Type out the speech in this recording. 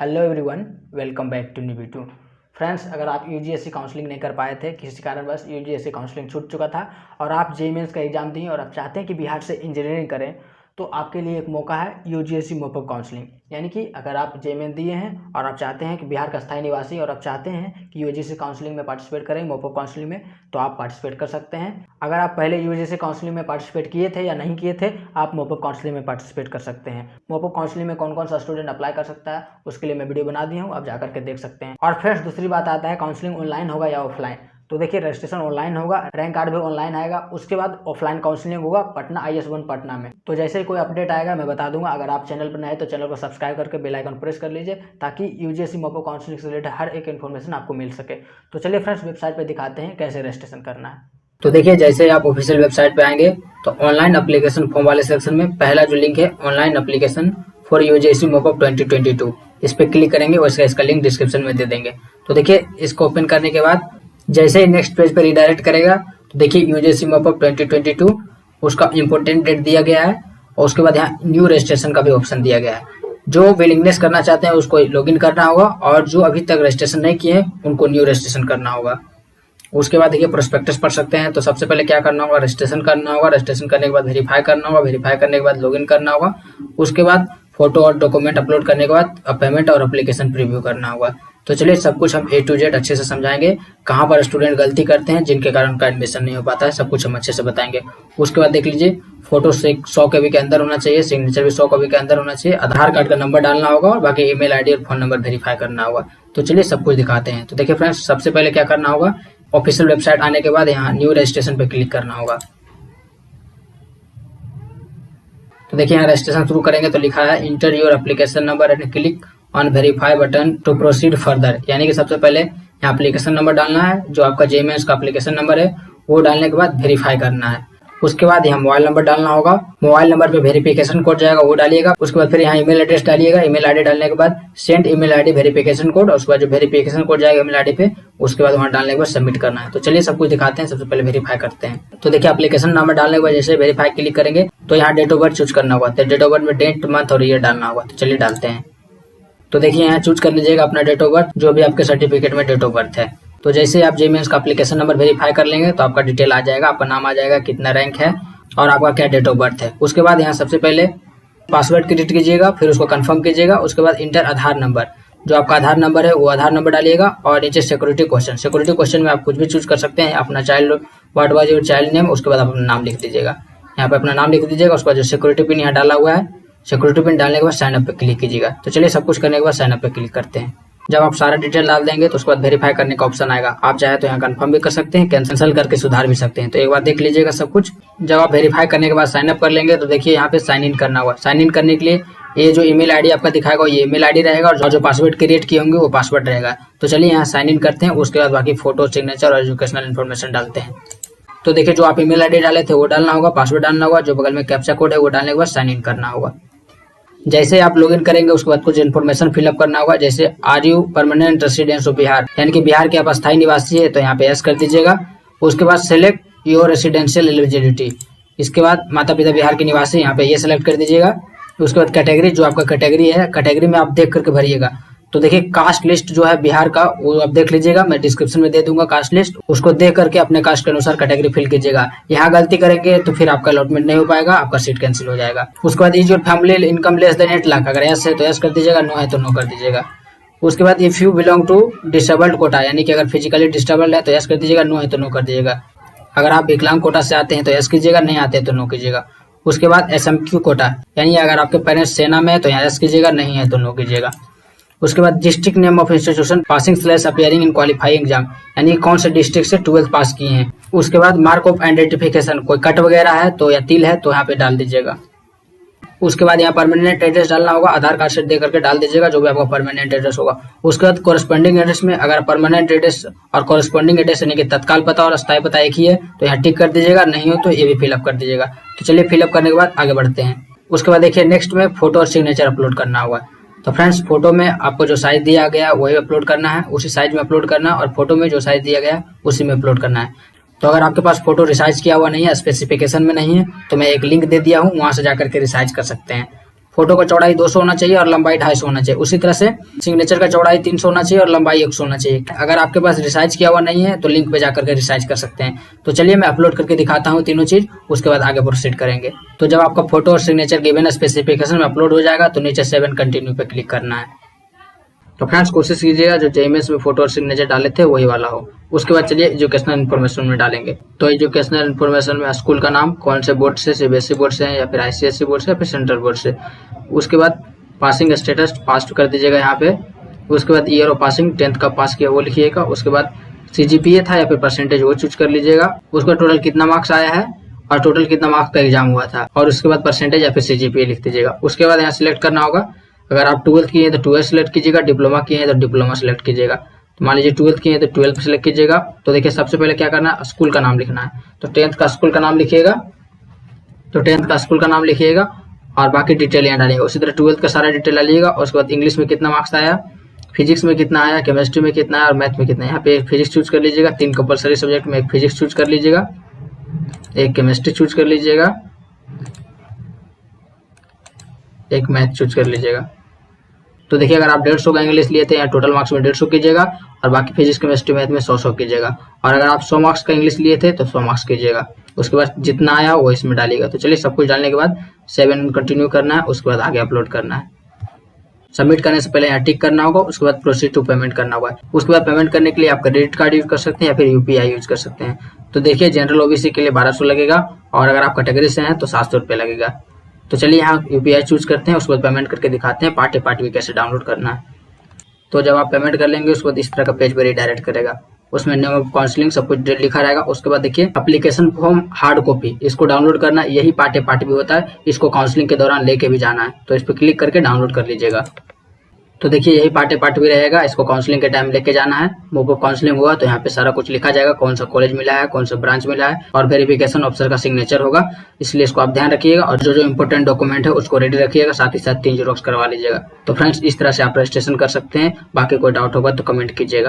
Hello everyone, welcome back to new video. Friends, अगर आप यूजीएससी counselling नहीं कर पाए थे, किसी कारणवश यूजीएससी काउंसलिंग छूट चुका था और आप जेईई मेंस का एग्जाम दिए और आप चाहते हैं कि बिहार से इंजीनियरिंग करें, तो आपके लिए एक मौका है यूजीएससी मोपअप काउंसलिंग। यानी कि अगर आप जेईई मेंस दिए हैं और आप चाहते हैं कि बिहार का स्थायी निवासी और आप चाहते हैं कि यूजीएससी काउंसलिंग में पार्टिसिपेट करें, मोपअप काउंसलिंग में, तो आप पार्टिसिपेट कर सकते हैं। अगर आप पहले यूजीएससी काउंसलिंग में पार्टिसिपेट किए थे या नहीं किए थे, आप मोपअप काउंसलिंग में पार्टिसिपेट कर सकते हैं। मोपअप काउंसलिंग में कौन कौन सा स्टूडेंट अप्लाई कर सकता है, उसके लिए मैं वीडियो बना दिया हूँ, आप जाकर के देख सकते हैं। और फ्रेंड्स, दूसरी बात आता है काउंसलिंग ऑनलाइन होगा या ऑफलाइन। तो देखिए, रजिस्ट्रेशन ऑनलाइन होगा, रैंक कार्ड भी ऑनलाइन आएगा। उसके बाद ऑफलाइन काउंसलिंग होगा पटना IS1 पटना में। तो जैसे ही कोई अपडेट आएगा मैं बता दूंगा। अगर आप चैनल पर नए तो चैनल को सब्सक्राइब करके बेल आइकन प्रेस कर लीजिए, ताकि यूजीएससी मोपअप काउंसलिंग से रिलेटेड हर एक इन्फॉर्मेशन आपको मिल सके। तो चलिए फ्रेंड्स, वेबसाइट पर दिखाते हैं कैसे रजिस्ट्रेशन करना है। तो देखिए, जैसे आप ऑफिशियल वेबसाइट पे आएंगे तो ऑनलाइन एप्लीकेशन फॉर्म वाले सेक्शन में पहला जो लिंक है, ऑनलाइन एप्लीकेशन फॉर यूजीएससी मोपअप 2022, इस पर क्लिक करेंगे और इसका लिंक डिस्क्रिप्शन में दे देंगे। तो देखिए, इसको ओपन करने के बाद जैसे ही नेक्स्ट पेज पर रिडायरेक्ट करेगा तो देखिए यूजीएससी मोपअप 2022 उसका इम्पोर्टेंट डेट दिया गया है और उसके बाद यहाँ न्यू रजिस्ट्रेशन का भी ऑप्शन दिया गया है। जो विलिंगनेस करना चाहते हैं उसको लॉगिन करना होगा और जो अभी तक रजिस्ट्रेशन नहीं किए हैं उनको न्यू रजिस्ट्रेशन करना होगा। उसके बाद देखिए, प्रोस्पेक्टस पढ़ सकते हैं। तो सबसे पहले क्या करना होगा, रजिस्ट्रेशन करना होगा। रजिस्ट्रेशन करने के बाद वेरीफाई करना होगा। वेरीफाई करने के बाद लॉगिन करना होगा। उसके बाद फोटो और डॉक्यूमेंट अपलोड करने के बाद पेमेंट और एप्लीकेशन प्रीव्यू करना होगा। तो चलिए, सब कुछ हम A to Z अच्छे से समझाएंगे। कहाँ पर स्टूडेंट गलती करते हैं जिनके कारण उनका एडमिशन नहीं हो पाता है, सब कुछ हम अच्छे से बताएंगे। उसके बाद देख लीजिए, फोटो 100 KB के अंदर होना चाहिए, सिग्नेचर भी 100 KB के अंदर होना चाहिए, आधार कार्ड का नंबर डालना होगा और बाकी ईमेल आईडी और फोन नंबर वेरीफाई करना होगा। तो चलिए सब कुछ दिखाते हैं। तो देखिए फ्रेंड्स, सबसे पहले क्या करना होगा, ऑफिशियल वेबसाइट आने के बाद यहाँ न्यू रजिस्ट्रेशन पे क्लिक करना होगा। तो देखिए, यहाँ रजिस्ट्रेशन शुरू करेंगे तो लिखा है enter your application number and click on verify button to proceed further. यानी कि सबसे पहले यहाँ एप्लीकेशन नंबर डालना है, जो आपका जेईई मेंस का एप्लीकेशन नंबर है, वो डालने के बाद वेरीफाई करना है। उसके बाद यहाँ मोबाइल नंबर डालना होगा। मोबाइल नंबर पे वेरिफिकेशन कोड जाएगा, वो डालिएगा। उसके बाद फिर यहाँ ईमेल एड्रेस डालिएगा। ईमेल आईडी डालने के बाद send email ID verification code, और उसके बाद जो वेरिफिकेशन कोड जाएगा ईमेल आईडी पे, उसके बाद वहाँ डालने के बाद सबमिट करना है। तो चलिए सब कुछ दिखाते हैं। सबसे पहले वेरीफाई करते हैं। तो देखिए, एप्लीकेशन नंबर डालने के बाद जैसे वेरीफाई क्लिक करेंगे तो यहाँ डेट ऑफ बर्थ चूज करना होगा। तो डेट ऑफ बर्थ में डेट, मंथ और ईयर डालना होगा। तो चलिए डालते हैं। तो देखिए, यहाँ चूज कर लीजिएगा अपना डेट ऑफ बर्थ, जो भी आपके सर्टिफिकेट में डेट ऑफ बर्थ है। तो जैसे आप जेईई मेंस का एप्लीकेशन नंबर वेरीफाई कर लेंगे तो आपका डिटेल आ जाएगा, आपका नाम आ जाएगा, कितना रैंक है और आपका क्या डेट ऑफ बर्थ है। उसके बाद यहाँ सबसे पहले पासवर्ड क्रिएट कीजिएगा, फिर उसको कंफर्म कीजिएगा। उसके बाद इंटर आधार नंबर, जो आपका आधार नंबर है वो आधार नंबर डालिएगा। और नीचे सिक्योरिटी क्वेश्चन, सिक्योरिटी क्वेश्चन में आप कुछ भी चूज कर सकते हैं, अपना child, what was your child name, उसके बाद आप अपना नाम लिख दीजिएगा। यहाँ पे अपना नाम लिख दीजिएगा। उसके बाद जो सिक्योरिटी पिन यहाँ डाला हुआ है, सिक्योरिटी पिन डालने के बाद साइन अप पे क्लिक कीजिएगा। तो चलिए सब कुछ करने के बाद साइन अप पे क्लिक करते हैं। जब आप सारा डिटेल डाल देंगे तो उसके बाद वेरीफाई करने का ऑप्शन आएगा। आप चाहे तो यहाँ कंफर्म भी कर सकते हैं, कैंसिल करके सुधार भी सकते हैं। तो एक बार देख लीजिएगा सब कुछ। जब आप वेरीफाई करने के बाद साइन अप कर लेंगे तो देखिए यहाँ पे साइन इन करना होगा। साइन इन करने के लिए ये जो ईमेल आईडी आपका दिखाएगा ये ईमेल आईडी रहेगा, और जो पासवर्ड क्रिएट किए होंगे वो पासवर्ड रहेगा। तो चलिए यहाँ साइन इन करते हैं। उसके बाद बाकी फोटो, सिग्नेचर और एजुकेशनल इन्फॉर्मेशन डालते हैं। तो देखिए, जो आप ईमेल आईडी डाले थे वो डालना होगा, पासवर्ड डालना होगा, जो बगल में कैप्चा कोड है वो डालने के बाद साइन इन करना होगा। जैसे आप लॉगिन करेंगे उसके बाद कुछ इन्फॉर्मेशन फिलअप करना होगा, जैसे are you permanent residence of Bihar, यानी कि बिहार के आप स्थायी निवासी है, तो यहाँ पे यस कर दीजिएगा। उसके बाद सेलेक्ट योर रेसिडेंशियल एलिजिबिलिटी, इसके बाद माता पिता बिहार के निवासी, यहाँ पे ये सेलेक्ट कर दीजिएगा। उसके बाद कैटेगरी, जो आपका कैटेगरी है, कैटेगरी में आप देख करके भरिएगा। तो देखिए, कास्ट लिस्ट जो है बिहार का वो आप देख लीजिएगा, मैं डिस्क्रिप्शन में दे दूंगा कास्ट लिस्ट, उसको देख करके अपने कास्ट के अनुसार कैटेगरी फिल कीजिएगा। यहाँ गलती करेंगे तो फिर आपका अलॉटमेंट नहीं हो पाएगा, आपका सीट कैंसिल हो जाएगा। उसके बाद is your family income less than 8 lakh, अगर यस है तो यस कर दीजिएगा, नो है तो नो कर दीजिएगा। उसके बाद if you belong to disabled quota, यानी कि अगर फिजिकली डिसेबल्ड है तो यस कर दीजिएगा, नो है तो नो कर दीजिएगा। अगर आप विकलांग कोटा से आते हैं तो यस कीजिएगा, नहीं आते तो नो कीजिएगा। उसके बाद SMQ कोटा, यानी अगर आपके पेरेंट्स सेना में है तो यहाँ यस कीजिएगा, नहीं है तो नो कीजिएगा। उसके बाद district name of institution passing / appearing in qualifying exam, यानी कौन से डिस्ट्रिक्ट से 12th पास किए हैं। उसके बाद मार्क ऑफ आइडेंटिफिकेशन, कोई कट वगैरह है तो या तिल है तो यहाँ पे डाल दीजिएगा। उसके बाद यहाँ परमानेंट एड्रेस डालना होगा, आधार कार्ड से दे करके डाल दीजिएगा, जो भी आपका परमानेंट एड्रेस होगा। उसके बाद कोरस्पॉन्डिंग एड्रेस में अगर परमानेंट एड्रेस और कोरस्पॉन्डिंग एड्रेस यानी कि तत्काल पता और अस्थायी पता एक ही है तो यहाँ टिक कर दीजिएगा, नहीं हो तो ये भी फिलअप कर दीजिएगा। तो चलिए फिलअप करने के बाद आगे बढ़ते हैं। उसके बाद देखिए, नेक्स्ट में फोटो और सिग्नेचर अपलोड करना होगा। तो फ्रेंड्स, फोटो में आपको जो साइज दिया गया वही अपलोड करना है, उसी साइज में अपलोड करना है, और फोटो में जो साइज दिया गया उसी में अपलोड करना है। तो अगर आपके पास फोटो रिसाइज किया हुआ नहीं है, स्पेसिफिकेशन में नहीं है, तो मैं एक लिंक दे दिया हूँ, वहां से जाकर के रिसाइज कर सकते हैं। फोटो का चौड़ाई 200 होना चाहिए और लंबाई 250 होना चाहिए। उसी तरह से सिग्नेचर का चौड़ाई 300 होना चाहिए और लंबाई 100 होना चाहिए। अगर आपके पास रिसाइज किया हुआ नहीं है तो लिंक पे जाकर के रिसाइज कर सकते हैं। तो चलिए मैं अपलोड करके दिखाता हूँ तीनों चीज, उसके बाद आगे प्रोसीड करेंगे। तो जब आपका फोटो और सिग्नेचर गिवन स्पेसिफिकेशन में अपलोड हो जाएगा तो नीचे सेव एंड कंटिन्यू पे क्लिक करना है। तो फ्रेंड्स कोशिश कीजिएगा जो जेएमएस में फोटो और सिग्नेचर डाले थे वही वाला हो। उसके बाद चलिए एजुकेशनल इन्फॉर्मेशन में डालेंगे। तो एजुकेशनल इन्फॉर्मेशन में स्कूल का नाम, कौन से बोर्ड से, सीबीएसई बोर्ड से है या फिर आईसीएसई बोर्ड से या फिर सेंट्रल बोर्ड से। उसके बाद पासिंग स्टेटस पास कर दीजिएगा यहाँ पे। उसके बाद ईयर ऑफ पासिंग, 10th का पास किया वो लिखिएगा। उसके बाद सीजीपीए था या फिर परसेंटेज वो चूज कर लीजिएगा। उसका टोटल कितना मार्क्स आया है और टोटल कितना मार्क्स का एग्जाम हुआ था, और उसके बाद परसेंटेज या फिर सीजीपीए लिख दीजिएगा। उसके बाद यहाँ सिलेक्ट करना होगा, अगर आप 12th किए हैं तो 12th सिलेक्ट कीजिएगा, डिप्लोमा किए हैं तो डिप्लोमा सिलेक्ट कीजिएगा। तो मान लीजिए 12th किए हैं तो 12th सिलेक्ट कीजिएगा। तो देखिए सबसे पहले क्या करना है, स्कूल का नाम लिखना है। तो 10th का स्कूल का नाम लिखिएगा, तो 10th का स्कूल का नाम लिखिएगा और बाकी डिटेल यहाँ डालिएगा। उसी तरह 12th का सारा डिटेल डालिएगा। और उसके बाद इंग्लिश में कितना मार्क्स आया, फिजिक्स में कितना आया, केमिस्ट्री में कितना आया और मैथ में कितना है। यहाँ पे एक फिजिक्स चूज कर लीजिएगा, 3 कंपलसरी सब्जेक्ट में एक फिजिक्स चूज कर लीजिएगा, एक केमिस्ट्री चूज कर लीजिएगा, एक मैथ चूज कर लीजिएगा। तो देखिए अगर आप 150 का इंग्लिश लिए थे या टोटल मार्क्स में 150 कीजिएगा और बाकी फिजिक्स केमिस्ट्री मैथ में 100 कीजिएगा। और अगर आप 100 मार्क्स का इंग्लिश लिए थे तो 100 मार्क्स कीजिएगा। उसके बाद जितना आया वो इसमें डालिएगा। तो चलिए सब कुछ डालने के बाद सेव एंड कंटिन्यू करना है। उसके बाद आगे अपलोड करना है। सबमिट करने से पहले यहाँ टिक करना होगा। उसके बाद प्रोसीड टू पेमेंट करना होगा। उसके बाद पेमेंट करने के लिए आप क्रेडिट कार्ड यूज कर सकते हैं या फिर यूपीआई यूज कर सकते हैं। तो देखिए जनरल ओबीसी के लिए 1200 लगेगा और अगर आप कैटेगरी से हैं तो 700 रुपये लगेगा। तो चलिए यहाँ यूपीआई चूज करते हैं। उसके बाद पेमेंट करके दिखाते हैं पार्ट भी कैसे डाउनलोड करना है। तो जब आप पेमेंट कर लेंगे उसके बाद इस तरह का पेज पर रिडायरेक्ट करेगा। उसमें नेम ऑफ काउंसलिंग सब कुछ लिखा रहेगा। उसके बाद देखिए एप्लीकेशन फॉर्म हार्ड कॉपी, इसको डाउनलोड करना, यही पार्ट भी होता है। इसको काउंसलिंग के दौरान लेके भी जाना है। तो इस पर क्लिक करके डाउनलोड कर लीजिएगा। तो देखिए यही पार्ट भी रहेगा, इसको काउंसलिंग के टाइम लेके जाना है। मुझको काउंसलिंग हुआ तो यहाँ पे सारा कुछ लिखा जाएगा, कौन सा कॉलेज मिला है, कौन सा ब्रांच मिला है और वेरिफिकेशन ऑफिसर का सिग्नेचर होगा, इसलिए इसको आप ध्यान रखिएगा। और जो इंपॉर्टेंट डॉक्यूमेंट है उसको रेडी रखिएगा, साथ ही साथ 3 जेरॉक्स करवा लीजिएगा। तो फ्रेंड्स इस तरह से आप रजिस्ट्रेशन कर सकते हैं। बाकी कोई डाउट होगा तो कमेंट कीजिएगा।